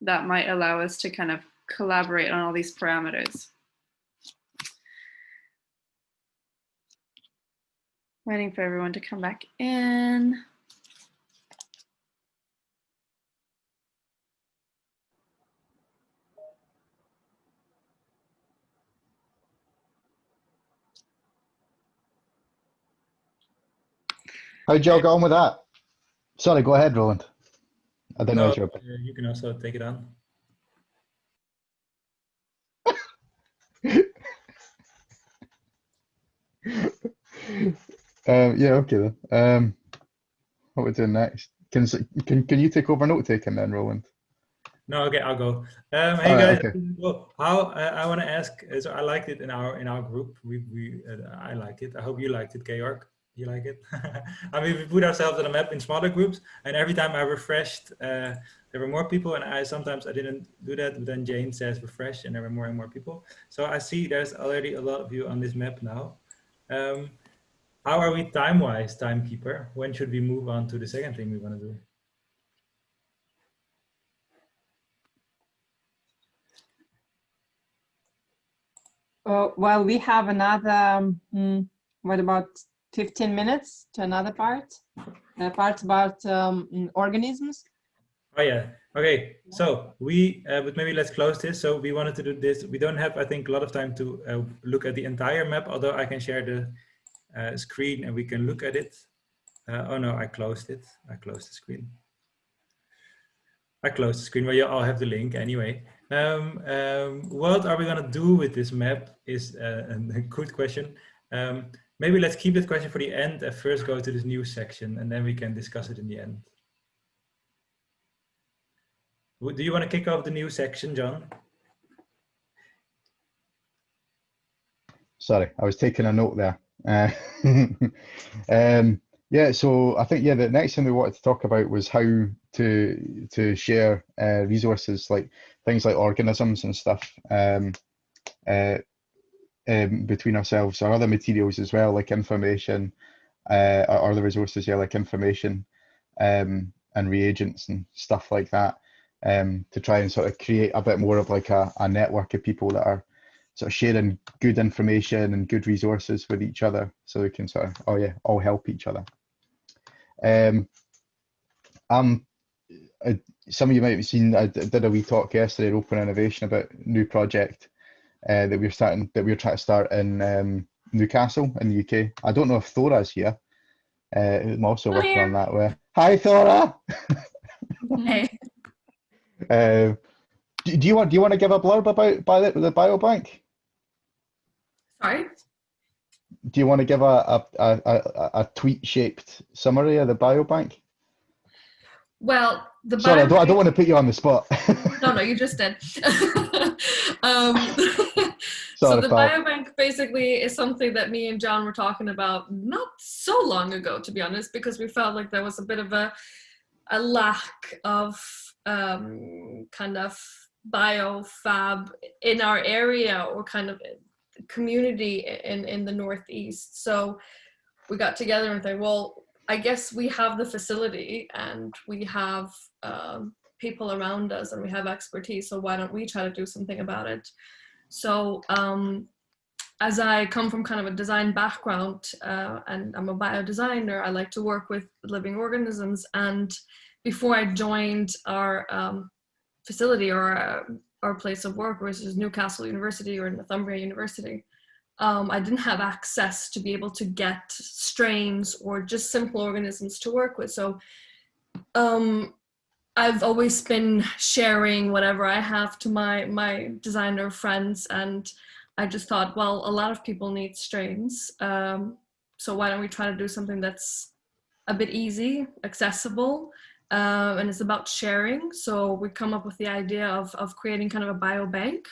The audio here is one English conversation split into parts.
that might allow us to kind of collaborate on all these parameters. Waiting for everyone to come back in. How'd y'all get on with that? Sorry, go ahead, Roland. I didn't know you. You can also take it on. Yeah, okay then. What we're doing next? Can you take over note taking then, Roland? No, okay, I'll go. Hey All guys, right, okay. well, I want to ask. So I liked it in our group. I liked it. I hope you liked it, Georg. You like it? I mean, we put ourselves on a map in smaller groups, and every time I refreshed, there were more people, and sometimes I didn't do that. But then Jane says refresh, and there were more and more people. So I see there's already a lot of you on this map now. How are we time-wise, timekeeper? When should we move on to the second thing we want to do? Well, we have another, what about 15 minutes to another part? Part about organisms. Oh yeah, okay. So but maybe let's close this. So we wanted to do this. We don't have, I think, a lot of time to look at the entire map, although I can share the screen and we can look at it. Oh no, I closed it. I closed the screen. Well, you all have the link anyway. What are we gonna do with this map is a good question. Maybe let's keep that question for the end and first go to this new section and then we can discuss it in the end. Do you want to kick off the new section, John? Sorry, I was taking a note there. Yeah, so I think, yeah, the next thing we wanted to talk about was how to share resources, like things like organisms and stuff between ourselves, or other materials as well, like information, or other resources, yeah, like information and reagents and stuff like that, to try and sort of create a bit more of like a network of people that are sort of sharing good information and good resources with each other, so we can sort of, oh yeah, all help each other. Some of you might have seen, I did a wee talk yesterday at Open Innovation about a new project that we're trying to start in Newcastle in the UK. I don't know if Thora's here. I'm also working on that way. Hi, Thora. Hey. Do you want to give a blurb about the Biobank? Sorry? Do you want to give a tweet-shaped summary of the Biobank? Well, Sorry, I don't want to put you on the spot. No, you just did. Sorry, so the Biobank basically is something that me and John were talking about not so long ago, to be honest, because we felt like there was a bit of a lack of kind of biofab in our area, or kind of community in the Northeast. So we got together and said, well, I guess we have the facility and we have people around us and we have expertise, so why don't we try to do something about it? So as I come from kind of a design background and I'm a biodesigner, I like to work with living organisms. And before I joined our facility, or our place of work, which is Newcastle University or Northumbria University, I didn't have access to be able to get strains or just simple organisms to work with. So I've always been sharing whatever I have to my designer friends, and I just thought, well, a lot of people need strains, so why don't we try to do something that's a bit easy, accessible, and it's about sharing. So we come up with the idea of creating kind of a biobank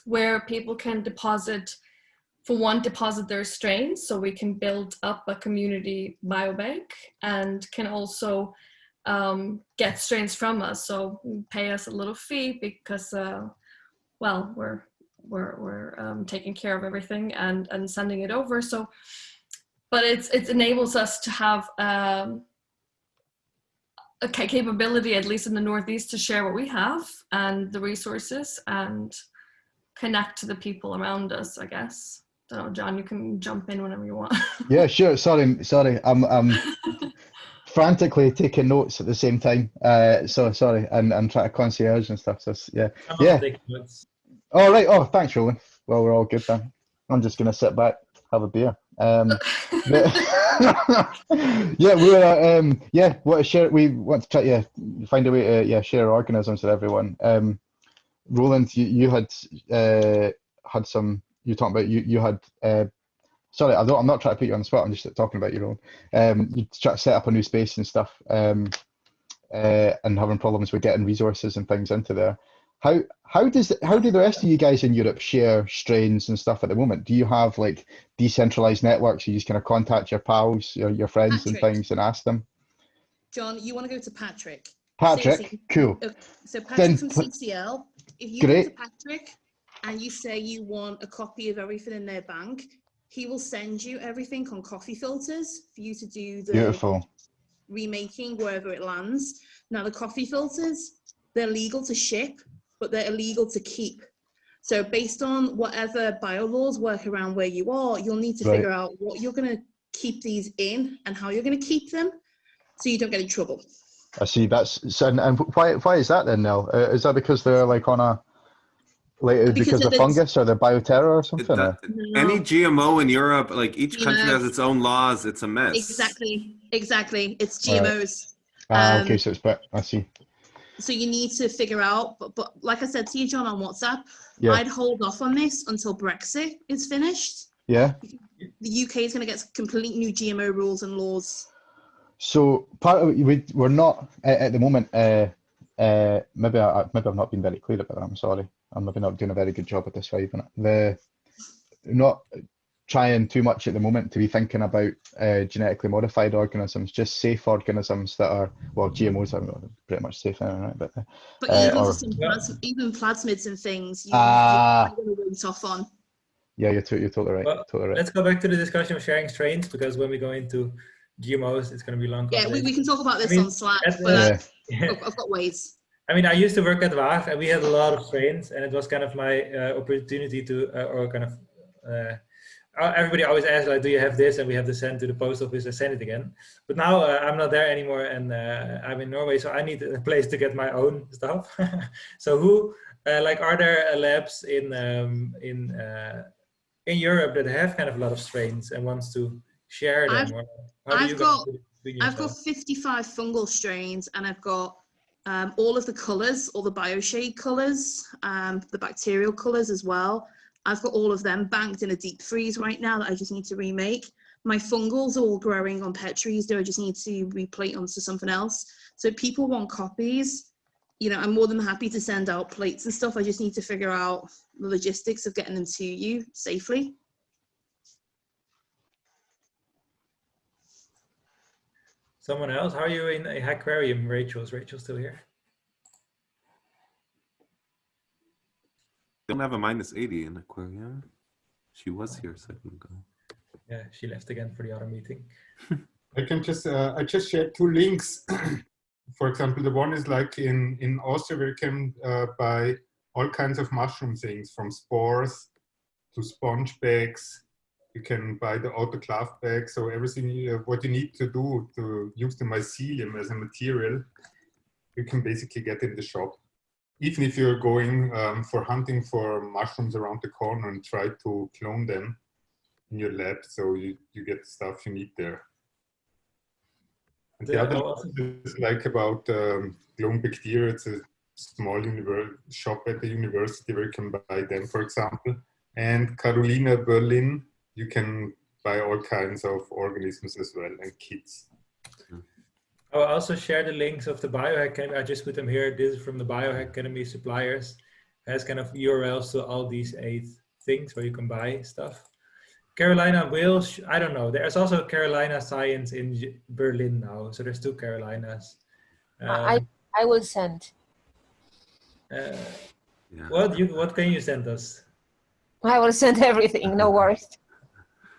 where people can deposit their strains, so we can build up a community biobank, and can also get strains from us. So pay us a little fee because, well, we're taking care of everything and sending it over. So, but it enables us to have capability, at least in the Northeast, to share what we have and the resources and connect to the people around us, I guess. I don't know, John, you can jump in whenever you want. Yeah, sure. Sorry. I'm frantically taking notes at the same time. So sorry, and trying to concierge and stuff. So yeah, I'm yeah. also taking notes. All right. Oh, thanks, Roland. Well, we're all good then. I'm just gonna sit back, have a beer. Yeah, we're want to share. We want to try find a way to share organisms with everyone. Roland, you had had some. You talking about you had. Sorry, I'm not trying to put you on the spot. I'm just talking about your own. You try to set up a new space and stuff, and having problems with getting resources and things into there. How do the rest of you guys in Europe share strains and stuff at the moment? Do you have like decentralized networks? You just kind of contact your pals, your friends and things, and ask them? John, you want to go to Patrick. Patrick, Seriously. cool. Okay. So Patrick from CCL, if you go to Patrick and you say you want a copy of everything in their bank, he will send you everything on coffee filters for you to do the Beautiful remaking wherever it lands. Now the coffee filters, they're legal to ship, but they're illegal to keep. So based on whatever biolaws work around where you are, you'll need to figure out what you're going to keep these in and how you're going to keep them so you don't get in trouble. I see. And why is that then, Nell? Is that because they're like on a because of fungus or the bioterror or something? No. Any GMO in Europe, like each country has its own laws. It's a mess. Exactly. It's GMOs. Okay, so it's I see. So you need to figure out, but like I said to you, John, on WhatsApp, I'd hold off on this until Brexit is finished. Yeah. The UK is going to get complete new GMO rules and laws. So part of we're not at the moment. Maybe I've not been very clear about that. I'm sorry. I'm maybe not doing a very good job at describing it. Not trying too much at the moment to be thinking about genetically modified organisms, just safe organisms that are, well, GMOs are pretty much safe, right? But even plasmids and things, you're going to wait off on. Yeah, you're totally right. Well, totally right. Let's go back to the discussion of sharing strains, because when we go into GMOs, it's going to be long. Yeah, we can talk about this on Slack, but I've got ways. I mean, I used to work at Waag, and we had a lot of strains, and it was kind of my opportunity to, everybody always asks, like, do you have this? And we have to send to the post office and send it again. But now I'm not there anymore, and I'm in Norway, so I need a place to get my own stuff. So are there labs in Europe that have kind of a lot of strains and wants to share them? I've got 55 fungal strains, and I've got all of the colors, all the bioshade colors, the bacterial colors as well. I've got all of them banked in a deep freeze right now that I just need to remake. My fungals are all growing on Petris, though I just need to replate onto something else. So if people want copies, I'm more than happy to send out plates and stuff. I just need to figure out the logistics of getting them to you safely. Someone else? How are you in a aquarium, Rachel? Is Rachel still here? Don't have a -80 in aquarium. She was here a second ago. Yeah, she left again for the other meeting. I can I just shared 2 links. For example, the one is like in Austria, where you can buy all kinds of mushroom things, from spores to sponge bags. You can buy the autoclave bag. So everything what you need to do to use the mycelium as a material, you can basically get in the shop. Even if you're going for hunting for mushrooms around the corner and try to clone them in your lab, so you get the stuff you need there. And the other is like about clone bacteria. It's a small shop at the university where you can buy them, for example. And Carolina, Berlin, you can buy all kinds of organisms as well, and kits. I'll also share the links of the Biohack Academy. I just put them here. This is from the Biohack Academy suppliers. It has kind of URLs to all these 8 things where you can buy stuff. Carolina Wales, I don't know. There's also Carolina Science in Berlin now. So there's 2 Carolinas. I will send. What can you send us? I will send everything, no worries.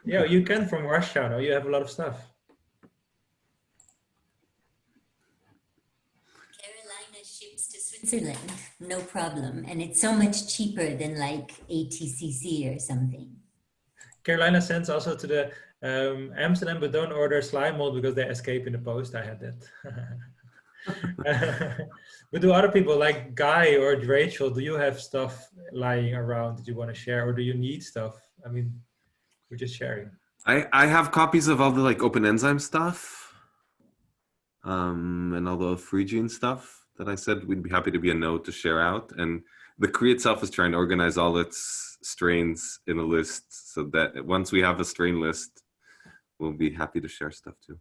Yeah, you can from Russia. No, you have a lot of stuff. ships to Switzerland, no problem. And it's so much cheaper than like ATCC or something. Carolina sends also to the Amsterdam, but don't order slime mold because they escape in the post. I had that. But do other people like Guy or Rachel, do you have stuff lying around that you want to share, or do you need stuff? I mean, we're just sharing. I have copies of all the like open enzyme stuff, and all the Phrygian stuff that I said we'd be happy to be a node to share out. And the Cree itself is trying to organize all its strains in a list, so that once we have a strain list, we'll be happy to share stuff too.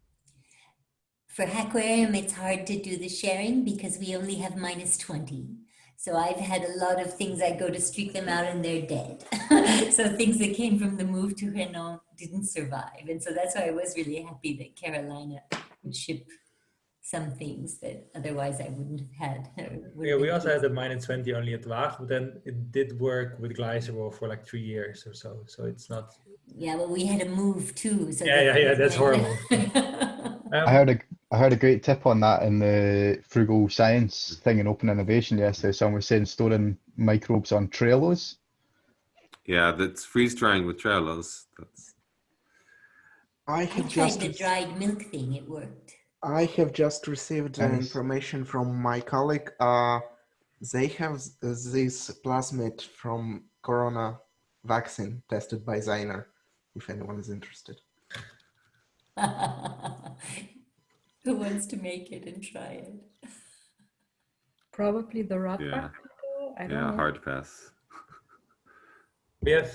For Hackarium, it's hard to do the sharing because we only have -20. So I've had a lot of things, I go to streak them out and they're dead. So things that came from the move to Renault didn't survive. And so that's why I was really happy that Carolina would ship some things that otherwise I wouldn't have had. Yeah, we also had the -20 only at Waag, but then it did work with glycerol for like 3 years or so. So it's not. Yeah, well, we had a move too. So Yeah, that's horrible. I heard a great tip on that in the frugal science thing in open innovation yesterday. Someone was saying storing microbes on Trellos. Yeah, that's freeze drying with Trellos. I tried the dried milk thing, it worked. I have just received information from my colleague. They have this plasmid from corona vaccine tested by Zainer, if anyone is interested. Who wants to make it and try it? Probably the rock. Yeah, I don't know. Hard pass. We have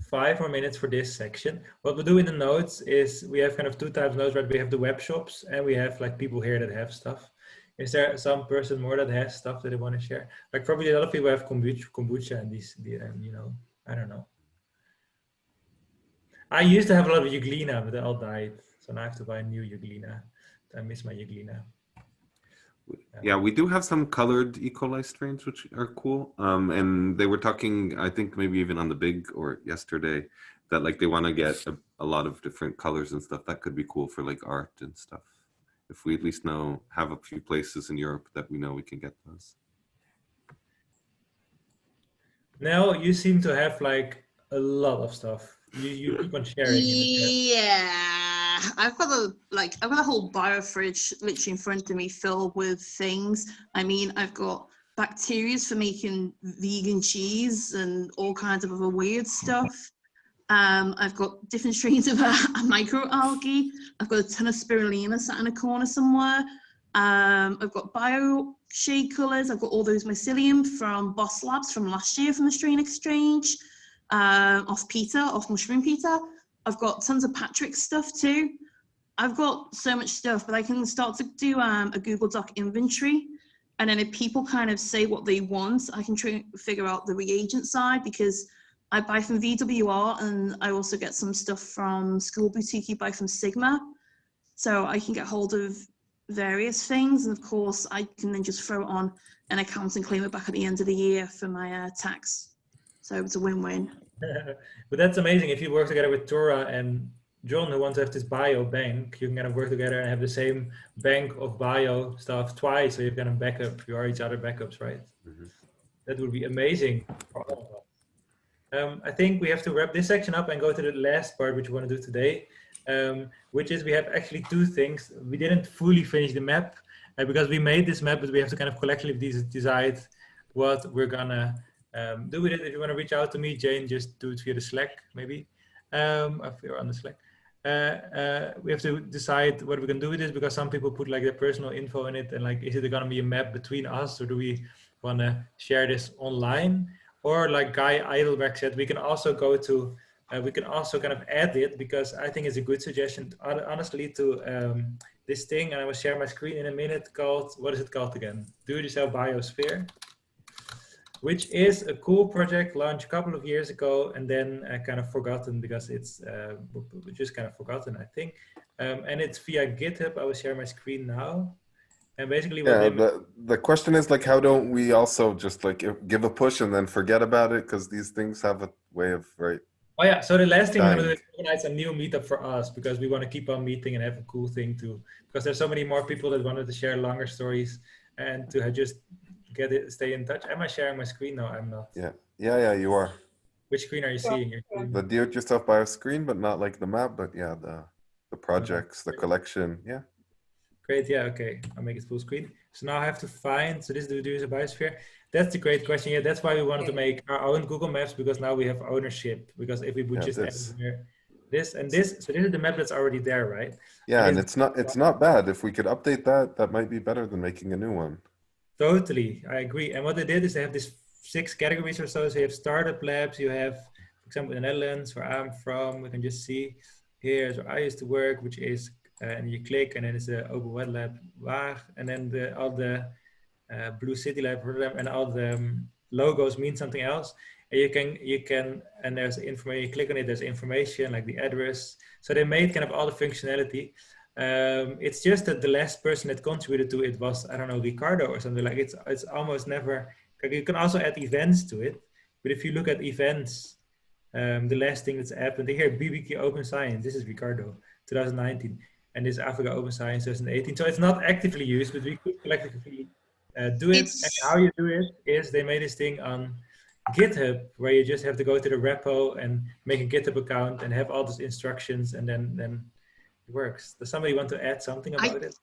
5 more minutes for this section. What we do in the notes is we have kind of 2 types of notes, right? We have the web shops and we have like people here that have stuff. Is there some person more that has stuff that they want to share? Like probably a lot of people have kombucha and you know, I don't know. I used to have a lot of Euglena, but they all died. So now I have to buy a new Euglena. I miss my Euglena. Yeah, we do have some colored E. coli strains, which are cool. And they were talking, I think maybe even on the big or yesterday, that like they want to get a lot of different colors and stuff. That could be cool for like art and stuff. If we at least have a few places in Europe that we know we can get those. Now you seem to have like a lot of stuff. You keep on sharing. Yeah, I've got a whole biofridge literally in front of me filled with things. I mean, I've got bacteria for making vegan cheese and all kinds of other weird stuff. I've got different strains of microalgae. I've got a ton of spirulina sat in a corner somewhere. I've got bioshade colors. I've got all those mycelium from Boss Labs from last year from the strain exchange. Off mushroom Peter. I've got tons of Patrick stuff too. I've got so much stuff, but I can start to do a Google Doc inventory. And then if people kind of say what they want, I can try to figure out the reagent side because I buy from VWR and I also get some stuff from School Boutique you buy from Sigma. So I can get hold of various things. And of course, I can then just throw it on an account and claim it back at the end of the year for my tax. So it's a win-win. But that's amazing. If you work together with Tora and John, who want to have this Biobank, you can kind of work together and have the same bank of bio stuff twice. So you're kind of backup. You are each other backups, right? Mm-hmm. That would be amazing for all of us. I think we have to wrap this section up and go to the last part, which we want to do today, which is we have actually 2 things. We didn't fully finish the map because we made this map, but we have to kind of collectively decide what we're gonna do with it. If you want to reach out to me, Jane, just do it via the Slack, maybe. If you're on the Slack. We have to decide what we can do with this because some people put like their personal info in it and like, is it going to be a map between us or do we want to share this online? Or like Guy Eidelberg said, we can also go to, we can also kind of add it because I think it's a good suggestion, honestly, to this thing. And I will share my screen in a minute called, what is it called again? Do-it-yourself Biosphere, which is a cool project launched a couple of years ago and then kind of forgotten because it's just kind of forgotten, I think. And it's via GitHub. I will share my screen now. And basically what the question is like, how don't we also just like give a push and then forget about it? Because these things have a way of, right? Oh yeah, so the last thing we're gonna do is organize a new meetup for us because we want to keep on meeting and have a cool thing too. Because there's so many more people that wanted to share longer stories and to just stay in touch. Am I sharing my screen? No, I'm not. Yeah, you are. Which screen are you seeing? The do-it-yourself bio screen, but not like the map, but yeah, the projects, the collection, yeah. Great, yeah, okay, I'll make it full screen. So now I have to find, so this is the user biosphere. That's the great question. Yeah, that's why we wanted to make our own Google Maps, because now we have ownership. Because if we would just add here, this and this, so this is the map that's already there, right? Yeah, and it's not bad. If we could update that, that might be better than making a new one. Totally, I agree. And what they did is they have this 6 categories or so. So you have startup labs, you have, for example, in the Netherlands, where I'm from, we can just see here's where I used to work, which is, and you click, and then it's the open wet lab, Waag, and then all the blue city lab, and all the logos mean something else. And you can, and there's information, you click on it, there's information like the address. So they made kind of all the functionality. It's just that the last person that contributed to it was, I don't know, Ricardo or something. Like it's almost never, you can also add events to it, but if you look at events, the last thing that's happened here, BBQ Open Science, this is Ricardo, 2019, and this is Africa Open Science 2018. So it's not actively used, but we could collectively do it. And how you do it is they made this thing on GitHub where you just have to go to the repo and make a GitHub account and have all those instructions, and then it works. Does somebody want to add something about it?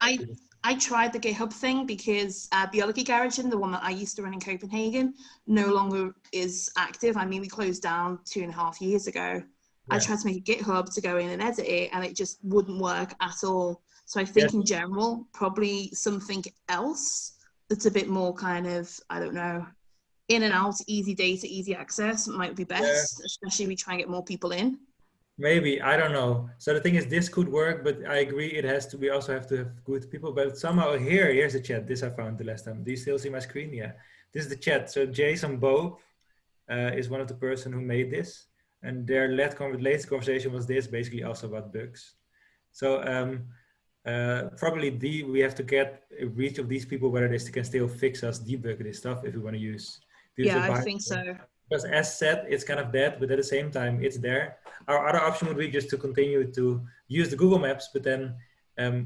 I tried the GitHub thing because Biology Garage, the one that I used to run in Copenhagen, no longer is active. I mean, we closed down 2.5 years ago. Yeah. I tried to make a GitHub to go in and edit it, and it just wouldn't work at all. So I think in general, probably something else that's a bit more kind of, I don't know, in and out, easy data, easy access might be best, especially if we try and get more people in. Maybe, I don't know. So the thing is, this could work, but I agree it has to, we also have to have good people, but somehow here's the chat. This I found the last time. Do you still see my screen? Yeah. This is the chat. So Jason Bowe is one of the person who made this, and their latest conversation was this, basically also about bugs. So probably we have to get a reach of these people, whether they can still fix us, debug this stuff if we want to use. Yeah, I think so. Because as said, it's kind of dead, but at the same time, it's there. Our other option would be just to continue to use the Google Maps, but then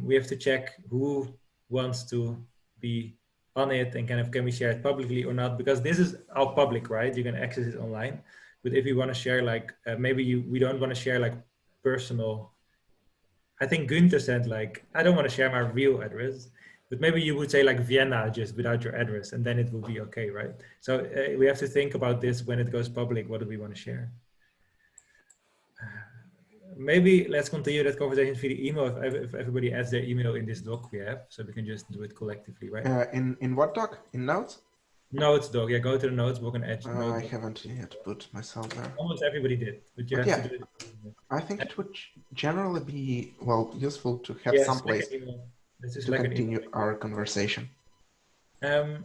we have to check who wants to be on it and kind of can we share it publicly or not, because this is all public, right? You can access it online. But if you want to share, like, maybe we don't want to share like personal, I think Günther said like, I don't want to share my real address, but maybe you would say like Vienna just without your address, and then it will be okay, right? So we have to think about this when it goes public. What do we want to share? Maybe let's continue that conversation via email if everybody adds their email in this doc we have, so we can just do it collectively, right? In what doc? In Notes? Notes doc, yeah, go to the notes book and add. I haven't yet put myself there. Almost everybody did, but you have to do it. I think it would generally be, well, useful to have some place to continue our conversation. The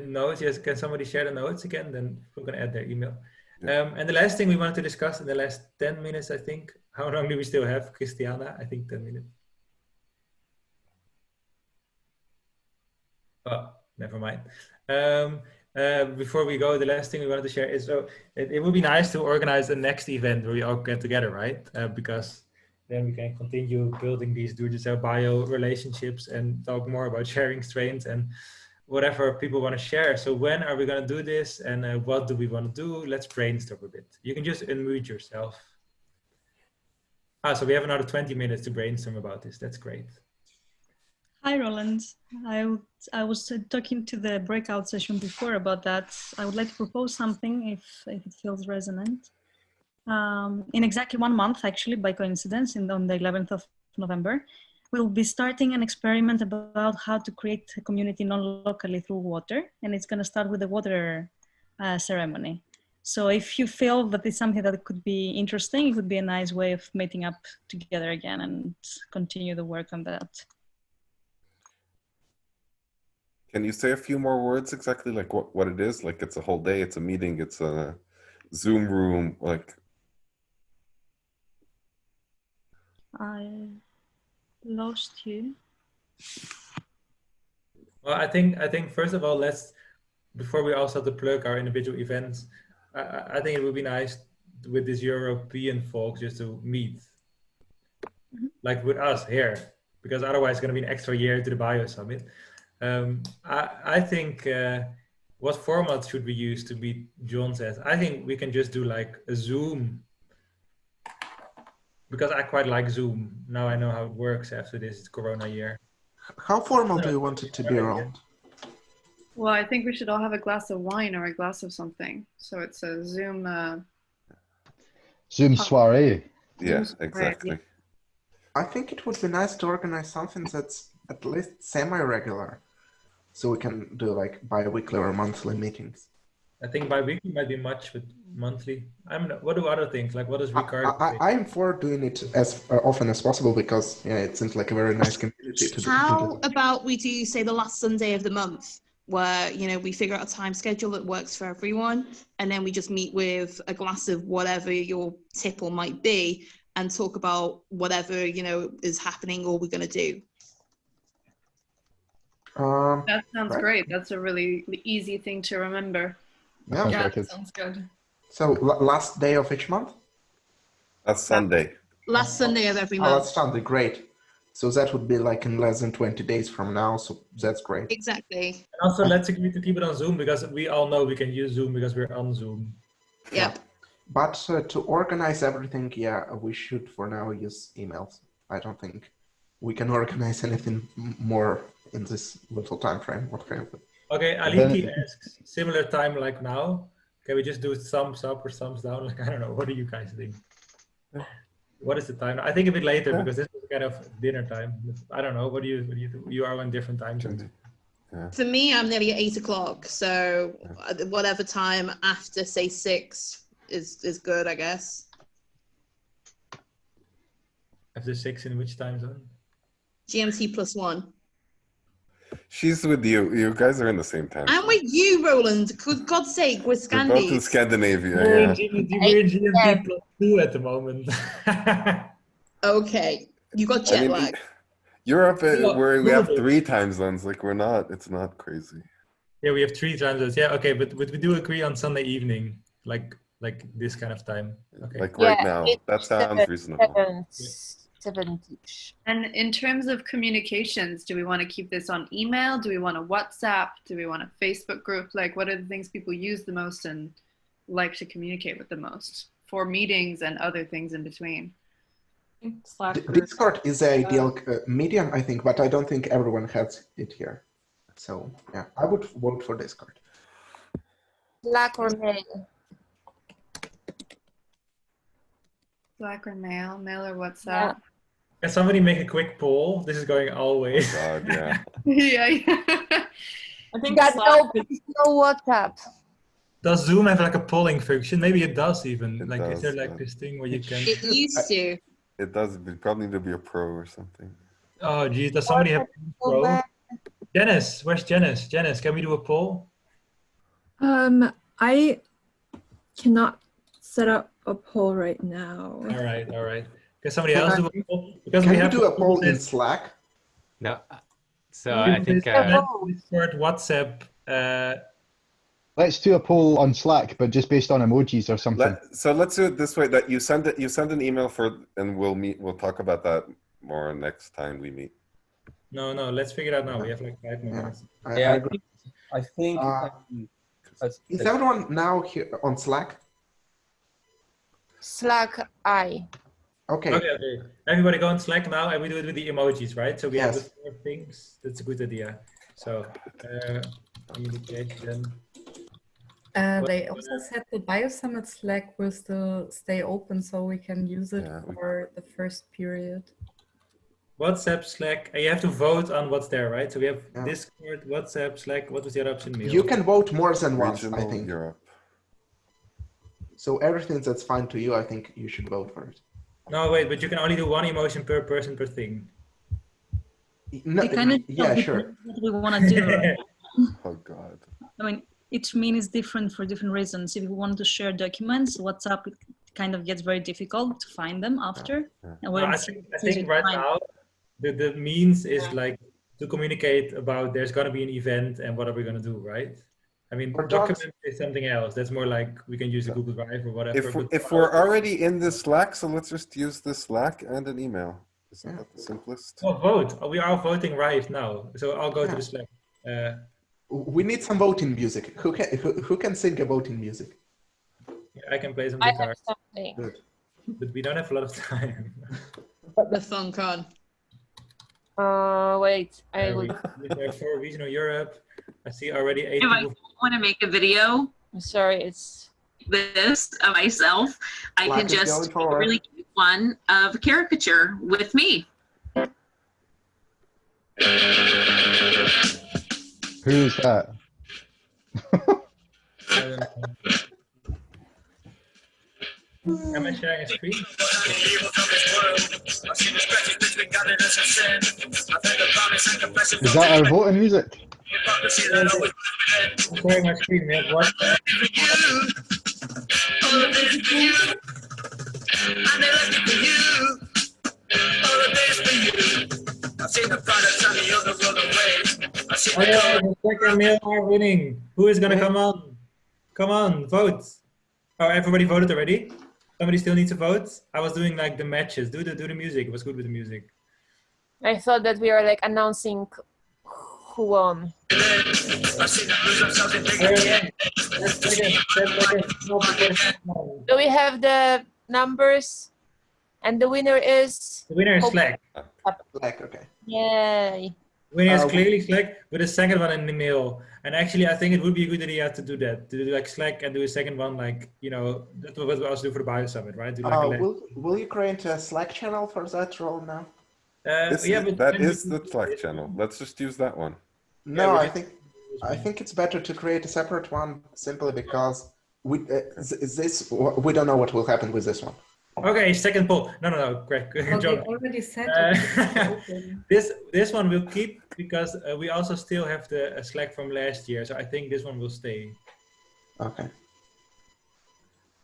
notes, yes, can somebody share the notes again? Then we're gonna add their email. And the last thing we wanted to discuss in the last 10 minutes, I think. How long do we still have, Christiana? I think 10 minutes. Oh, never mind. Before we go, the last thing we wanted to share is, so it would be nice to organize the next event where we all get together, right? Because then we can continue building these do-it-yourself bio relationships and talk more about sharing strains and whatever people want to share. So when are we going to do this, and what do we want to do? Let's brainstorm a bit. You can just unmute yourself. So we have another 20 minutes to brainstorm about this. That's great. Hi, Roland. I was talking to the breakout session before about that. I would like to propose something if it feels resonant. In exactly 1 month, actually, by coincidence, on the 11th of November, we'll be starting an experiment about how to create a community non-locally through water. And it's going to start with the water ceremony. So if you feel that it's something that could be interesting, it would be a nice way of meeting up together again and continue the work on that. Can you say a few more words exactly, like what it is? Like it's a whole day, it's a meeting, it's a Zoom room, like. I lost you. Well, I think first of all, before we all start to plug our individual events, I think it would be nice with this European folks just to meet, like with us here, because otherwise it's going to be an extra year to the Bio Summit. I think what format should we use to meet? John says, I think we can just do like a Zoom, because I quite like Zoom. Now I know how it works after this Corona year. How formal do you want it to be, Roland? Well, I think we should all have a glass of wine or a glass of something. So it's a Zoom. Zoom soiree. Yeah, exactly. I think it would be nice to organize something that's at least semi-regular, so we can do like bi-weekly or monthly meetings. I think bi-weekly might be much, but monthly. What do other things like? What does Ricardo think? I'm for doing it as often as possible because it seems like a very nice community to do. How about we do, say, the last Sunday of the month, where we figure out a time schedule that works for everyone, and then we just meet with a glass of whatever your tipple might be, and talk about whatever is happening or we're going to do. That sounds great. That's a really easy thing to remember. Yeah, that sounds good. So last day of each month? That's Sunday. Last Sunday of every month. Oh, that's Sunday. Great. So that would be like in less than 20 days from now. So that's great. Exactly. And also, let's agree to keep it on Zoom, because we all know we can use Zoom because we're on Zoom. Yep. But to organize everything, we should for now use emails. I don't think we can organize anything more in this little time frame. Okay, Aliki asks, similar time like now. Can we just do thumbs up or thumbs down? Like, I don't know. What do you guys think? What is the time? I think a bit later because this is kind of dinner time. I don't know. What do you do? You are on different time zones. For me, I'm nearly at 8 o'clock. So whatever time after, say, 6 is good, I guess. After 6 in which time zone? GMT +1. She's with you. You guys are in the same time. I'm with you, Roland. For God's sake, we're Scandis. We're both in Scandinavia. We're in GMT +2 at the moment. Okay, you got jet lag. Europe, where we have 3 time zones. Like it's not crazy. Yeah, we have 3 time zones. Yeah, okay, but we do agree on Sunday evening, like this kind of time. Okay. Like right now, that sounds reasonable. 7-ish. And in terms of communications, do we want to keep this on email? Do we want a WhatsApp? Do we want a Facebook group? Like, what are the things people use the most and like to communicate with the most for meetings and other things in between? Discord is the ideal medium, I think, but I don't think everyone has it here. So, yeah, I would vote for Discord. Slack or mail? Slack or mail or WhatsApp? Yeah. Can somebody make a quick poll? This is going always. Oh, God, yeah. I think no WhatsApp. Does Zoom have like a polling function? Maybe it does even. Is there like this thing where you can? It used to. It does. You probably need to be a pro or something. Oh, geez. Does somebody have a pro? Janice, where's Janice? Janice, can we do a poll? I cannot set up a poll right now. All right. Can somebody else do a poll? Because can we have do a poll in Slack? No. So I think Discord, WhatsApp. Let's do a poll on Slack, but just based on emojis or something. So let's do it this way: that you send an email and we'll meet. We'll talk about that more next time we meet. No. Let's figure it out now. We have like 5 minutes. I think. Is everyone now here on Slack? Slack, I. Okay. Everybody go on Slack now, and we do it with the emojis, right? So we have the 4 things. That's a good idea. So communication. They also said the BioSummit Slack will still stay open, so we can use it for the first period. WhatsApp, Slack, and you have to vote on what's there, right? So we have Discord, WhatsApp, Slack. What was the other option? Mail. You can vote more than once, I think. Europe. So everything that's fine to you, I think you should vote for it. No, wait, but you can only do 1 emotion per person per thing. No, sure. What we want to do. Right? Oh God. I mean, each mean is different for different reasons. If you want to share documents, WhatsApp, it kind of gets very difficult to find them after. And I think right now the means is like to communicate about there's going to be an event and what are we going to do, right? I mean, For document is something else. That's more like we can use a Google Drive or whatever. If we're already in this Slack, so let's just use the Slack and an email. Isn't that the simplest? Oh, vote. We are voting right now. So I'll go to the Slack. We need some voting music. Who can sing a voting music? Yeah, I can play some guitar. Good. But we don't have a lot of time. Put the funk on. Wait, I will. For regional Europe, I see already 8 If people. I want to make a video, I'm sorry, it's this of myself, I Black can is just going make a forward. really cute one of a caricature with me. Who's that? I don't know. Am I sharing a screen? Is that our voting music? I'm sharing my screen. We have one. Oh yeah, the second male are winning. Who is gonna come on? Come on, vote. Oh, everybody voted already? Somebody still needs to vote? I was doing like the matches. Do the music. It was good with the music. I thought that we were like announcing who won. Do we have the numbers? And the winner is? The winner is Slack. Slack, okay. Yay. Winner is clearly Slack, with a second one in the middle. And actually, I think it would be a good idea to do that. To do like Slack and do a second one, like, you know, that's what we also do for the Bio Summit, right? Do like Will you create a Slack channel for that role now? That is the Slack channel. Let's just use that one. No, I think it's better to create a separate one simply because we don't know what will happen with this one. Okay, second poll. No, great. Well, Job. they already said This one we'll keep because we also still have the Slack from last year, so I think this one will stay. Okay.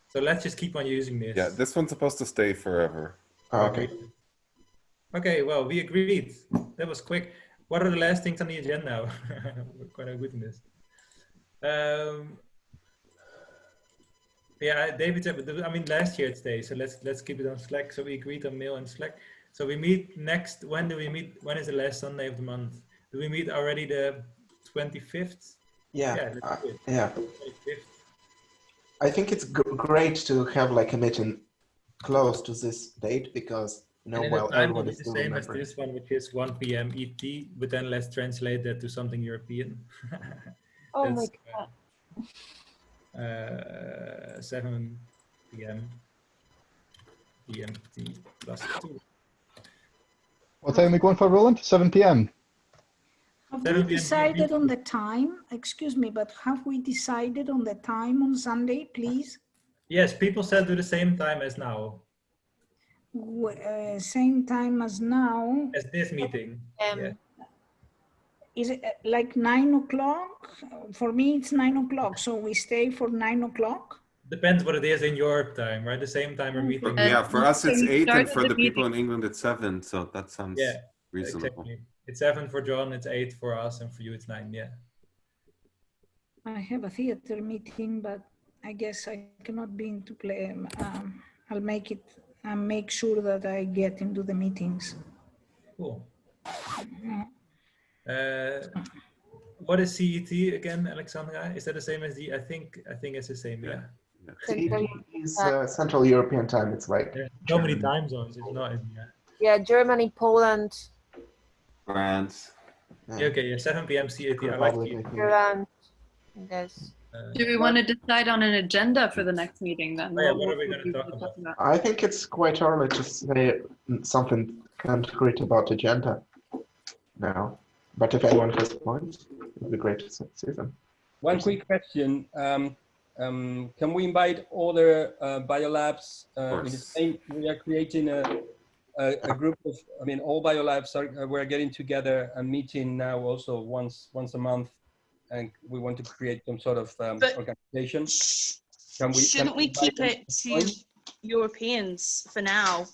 So let's just keep on using this. Yeah, this one's supposed to stay forever. Okay. Okay, well, we agreed. That was quick. What are the last things on the agenda? We're quite good in this. Yeah, David said, I mean, last year it stays, so let's keep it on Slack. So we agreed on mail and Slack. So we meet next, when do we meet? When is the last Sunday of the month? Do we meet already the 25th? Yeah, let's do it. yeah. 25th. I think it's great to have like a meeting close to this date because, you know, while everyone is the still same as remembering. this one, which is 1 p.m. ET, but then let's translate that to something European. Oh my God. 7 p.m. GMT +2. What time are we going for, Roland? 7 p.m. Have we decided on the time? Excuse me, but have we decided on the time on Sunday, please? Yes, people said do the same time as now. Same time as now. As this meeting. Yeah. Is it like 9 o'clock? For me, it's 9 o'clock. So we stay for 9 o'clock? Depends what it is in your time, right? The same time we're meeting. Yeah, for us it's 8 and for the people in England it's 7. So that sounds reasonable. Exactly. It's 7 for John, it's 8 for us, and for you it's 9, yeah. I have a theater meeting, but I guess I cannot be into play. I'll make it, I'll make sure that I get into the meetings. Cool. What is CET again, Alexandra? Is that the same as the? I think it's the same. Yeah. CET is Central European time. It's like so many time zones. It's not. Yeah, Germany, Poland, France. Yeah, okay, yeah, 7 p.m. CET. I like it. Ireland. Yes. Do we want to decide on an agenda for the next meeting then? Yeah, what are we going to talk about? I think it's quite early to say something concrete about agenda now. But if anyone has points, it would be great to see them. One quick question. Can we invite other biolabs in the same? We are creating a group of, I mean, all biolabs we're getting together and meeting now also once a month, and we want to create some sort of organization. Shouldn't we keep it to Europeans for now?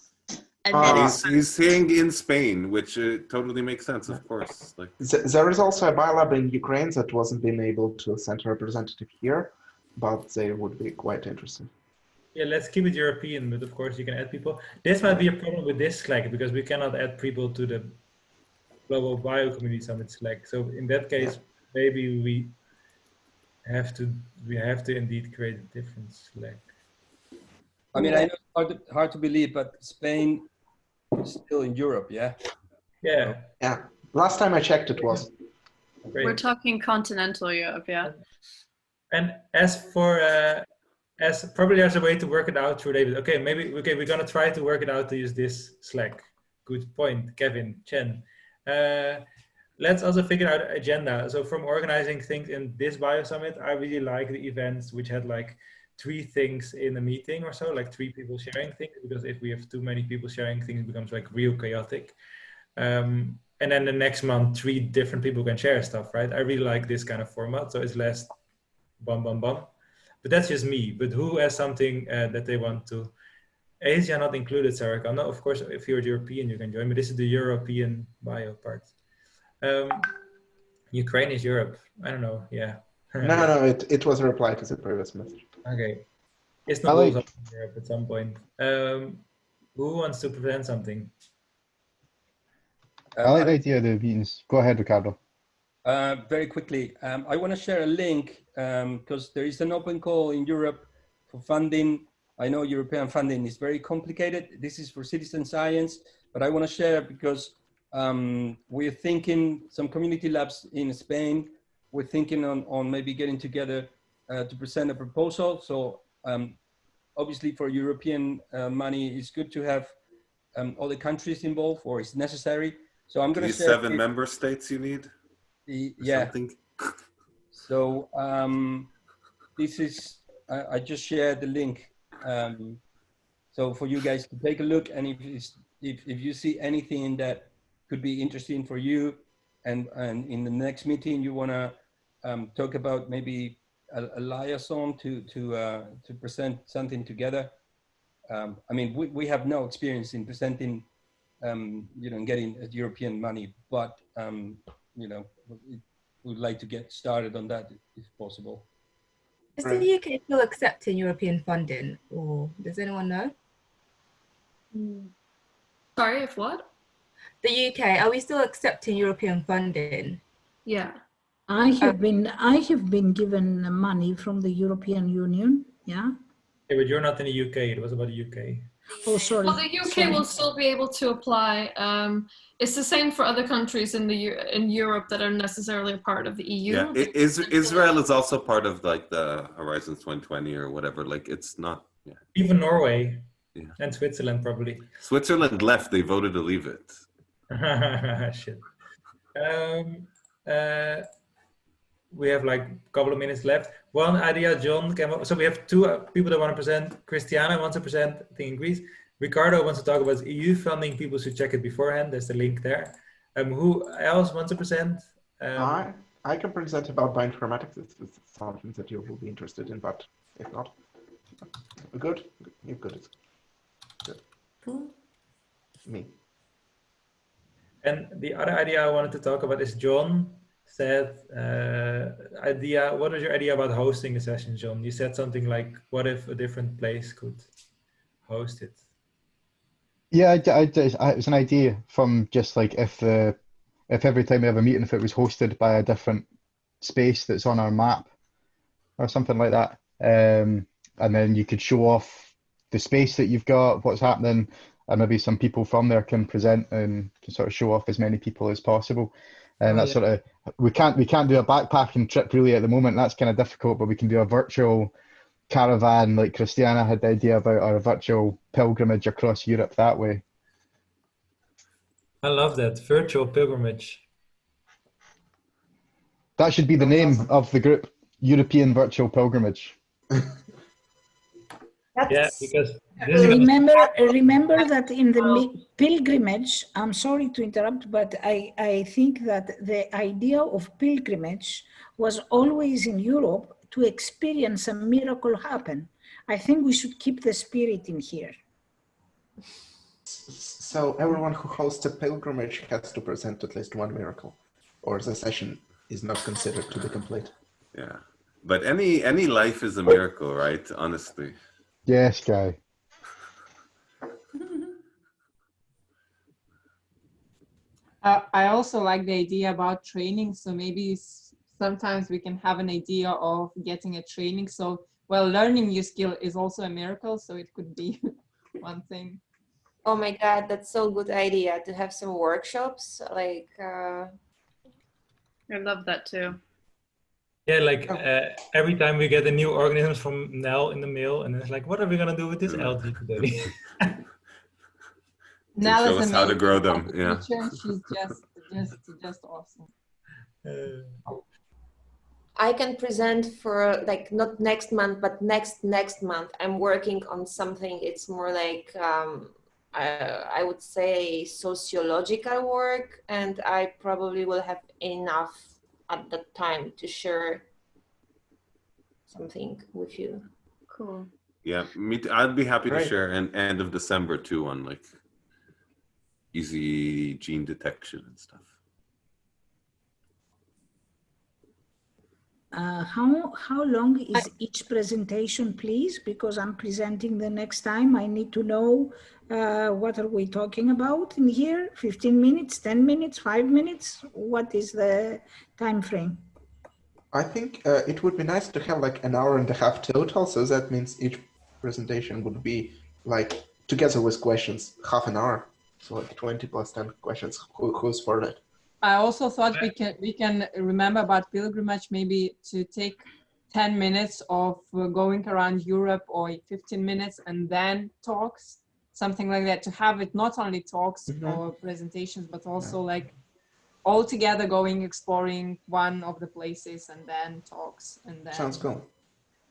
And then he's saying in Spain, which totally makes sense, of course. Like there is also a biolab in Ukraine that wasn't been able to send a representative here, but they would be quite interesting. Yeah, let's keep it European, but of course you can add people. This might be a problem with this Slack because we cannot add people to the Global Bio Community Summit Slack. So in that case, maybe we have to indeed create a different Slack. I mean, I know it's hard to believe, but Spain is still in Europe, yeah? Yeah. Yeah. Last time I checked, it was. Great. We're talking continental Europe, yeah. And as for as probably there's a way to work it out through David. Okay, we're gonna try to work it out to use this Slack. Good point, Kevin, Chen. Let's also figure out agenda. So from organizing things in this Bio Summit, I really like the events which had like 3 things in a meeting or so, like 3 people sharing things, because if we have too many people sharing things, it becomes like real chaotic. And then the next month, 3 different people can share stuff, right? I really like this kind of format, so it's less bum, bum, bum. But that's just me. But who has something that they want to? Asia not included, Sarah. No, of course, if you're European, you can join, but this is the European bio part. Ukraine is Europe. I don't know, yeah. No, it was a reply to the previous message. Okay. It's not also Europe at some point. Who wants to present something? I like the idea of the meetings. Go ahead, Ricardo. Very quickly, I want to share a link because there is an open call in Europe for funding. I know European funding is very complicated. This is for citizen science, but I want to share because we're thinking some community labs in Spain. We're thinking on maybe getting together to present a proposal. So obviously for European money, it's good to have all the countries involved, or it's necessary. So I'm going to share 7 member states you need? Yeah. Something. So this is, I just shared the link. So for you guys to take a look, and if you see anything that could be interesting for you, and in the next meeting you want to talk about maybe a liaison to present something together. I mean, we have no experience in presenting, you know, getting European money, but you know, we'd like to get started on that if possible. Is the UK still accepting European funding, or does anyone know? Sorry, if what? The UK, are we still accepting European funding? Yeah. I have been given money from the European Union. Yeah. Yeah, but you're not in the UK. It was about the UK. Oh, sorry. Well, the UK will still be able to apply. It's the same for other countries in Europe that are necessarily a part of the EU. Yeah, Israel is also part of like the Horizons 2020 or whatever. Like it's not. Yeah. Even Norway. Yeah. And Switzerland probably. Switzerland left. They voted to leave it. Shit. We have like a couple of minutes left. One idea, John came up. So we have 2 people that want to present. Christiana wants to present a thing in Greece. Ricardo wants to talk about EU funding. People should check it beforehand. There's the link there. Who else wants to present? I can present about bioinformatics. It's something that you will be interested in, but if not, good. You're good. Good. Cool. Me. And the other idea I wanted to talk about is John said, what was your idea about hosting the session, John? You said something like, what if a different place could host it? Yeah, it was an idea from just like if every time we have a meeting, if it was hosted by a different space that's on our map or something like that. And then you could show off the space that you've got, what's happening, and maybe some people from there can present and can sort of show off as many people as possible. And that's sort of, we can't do a backpacking trip really at the moment. That's kind of difficult, but we can do a virtual caravan like Christiana had the idea about, or a virtual pilgrimage across Europe that way. I love that, virtual pilgrimage. That should be the name of the group, European Virtual Pilgrimage. Yeah, because remember that in the pilgrimage, I'm sorry to interrupt, but I think that the idea of pilgrimage was always in Europe to experience a miracle happen. I think we should keep the spirit in here. So everyone who hosts a pilgrimage has to present at least one miracle, or the session is not considered to be complete. Yeah, but any life is a miracle, right? Honestly. Yes, Guy. I also like the idea about training. So maybe sometimes we can have an idea of getting a training. So, well, learning new skill is also a miracle. So it could be one thing. Oh my God, that's so good idea to have some workshops. Like, I love that too. Yeah, like every time we get a new organism from Nell in the mail, and it's like, what are we gonna do with this algae today? Nell show is us how to grow them. Yeah. She's just awesome. I can present for like not next month, but next month. I'm working on something. It's more like I would say sociological work, and I probably will have enough at that time to share something with you. Cool. Yeah, I'd be happy to Great. share an end of December too on like easy gene detection and stuff. How long is each presentation, please? Because I'm presenting the next time. I need to know what are we talking about in here? 15 minutes, 10 minutes, 5 minutes? What is the time frame? I think it would be nice to have like an hour and a half total. So that means each presentation would be like together with questions, half an hour. So like 20 plus 10 questions. Who's for that? I also thought we can remember about pilgrimage, maybe to take 10 minutes of going around Europe, or 15 minutes and then talks, something like that, to have it not only talks or presentations, but also like all together going exploring one of the places and then talks and then Sounds cool.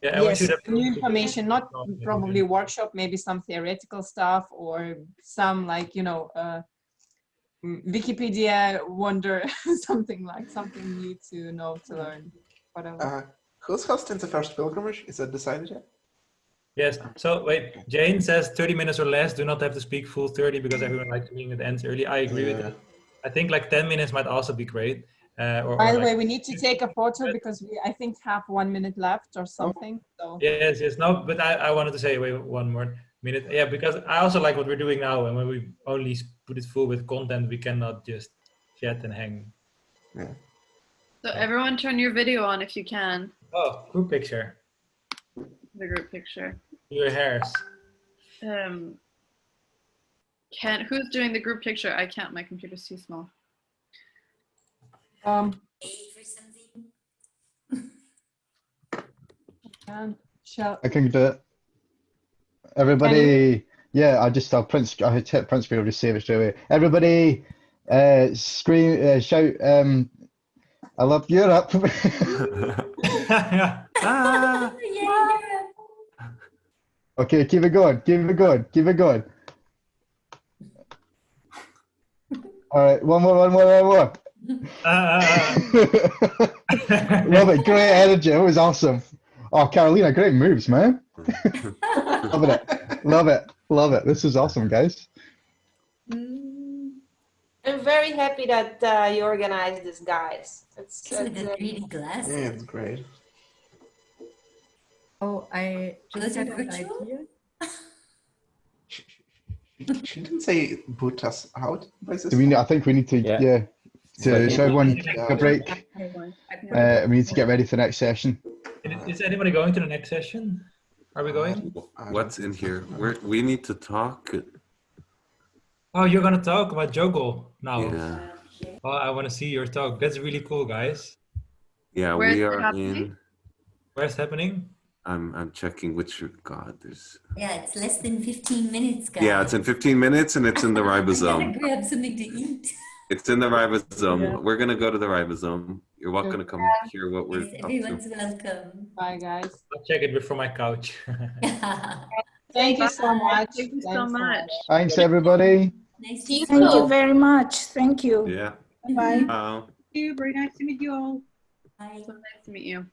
Yeah, yes, new information, not probably workshop, maybe some theoretical stuff or some like, you know, Wikipedia wonder, something new to know, to learn, whatever. Who's hosting the first pilgrimage? Is that decided yet? Yes. So wait, Jane says 30 minutes or less. Do not have to speak full 30 because everyone likes meeting at the ends early. I agree with that. I think like 10 minutes might also be great. By the way, we need to take a photo because we, I think, have 1 minute left or something. So. Yes. No, but I wanted to say, wait, 1 more minute. Yeah, because I also like what we're doing now. And when we only put it full with content, we cannot just chat and hang. Yeah. So everyone turn your video on if you can. Oh, group picture. The group picture. Your hairs. Who's doing the group picture? I can't, my computer's too small. I can do it. Everybody, yeah, I'll hit print screen, I'll just save it straight away. Everybody, scream, shout, I love Europe. Okay, keep it going. All right, one more. Love it, great energy, it was awesome. Oh, Carolina, great moves, man. Love it. This is awesome, guys. I'm very happy that you organized this, guys. It's the 3D glasses. Yeah, it's great. Oh, I just had an idea. She didn't say boot us out by this. I think we need to, so everyone take a break. We need to get ready for the next session. Is anybody going to the next session? Are we going? What's in here? We need to talk. Oh, you're gonna talk about Joggle now. Yeah. Oh, I want to see your talk. That's really cool, guys. Yeah, we are in. Where's it happening? I'm checking which. God, there's. Yeah, it's less than 15 minutes, guys. Yeah, it's in 15 minutes, and it's in the ribosome. I'm gonna grab something to eat. It's in the ribosome. Yeah. We're gonna go to the ribosome. You're welcome to come hear what we're. Yes, everyone's welcome. Bye, guys. I'll check it from my couch. Thank you so much. Thank you so much. Thanks, everybody. Nice to Thank you very much. Thank you. Yeah. Bye. Bye. Thank you. Very nice to meet you all. Bye. So nice to meet you.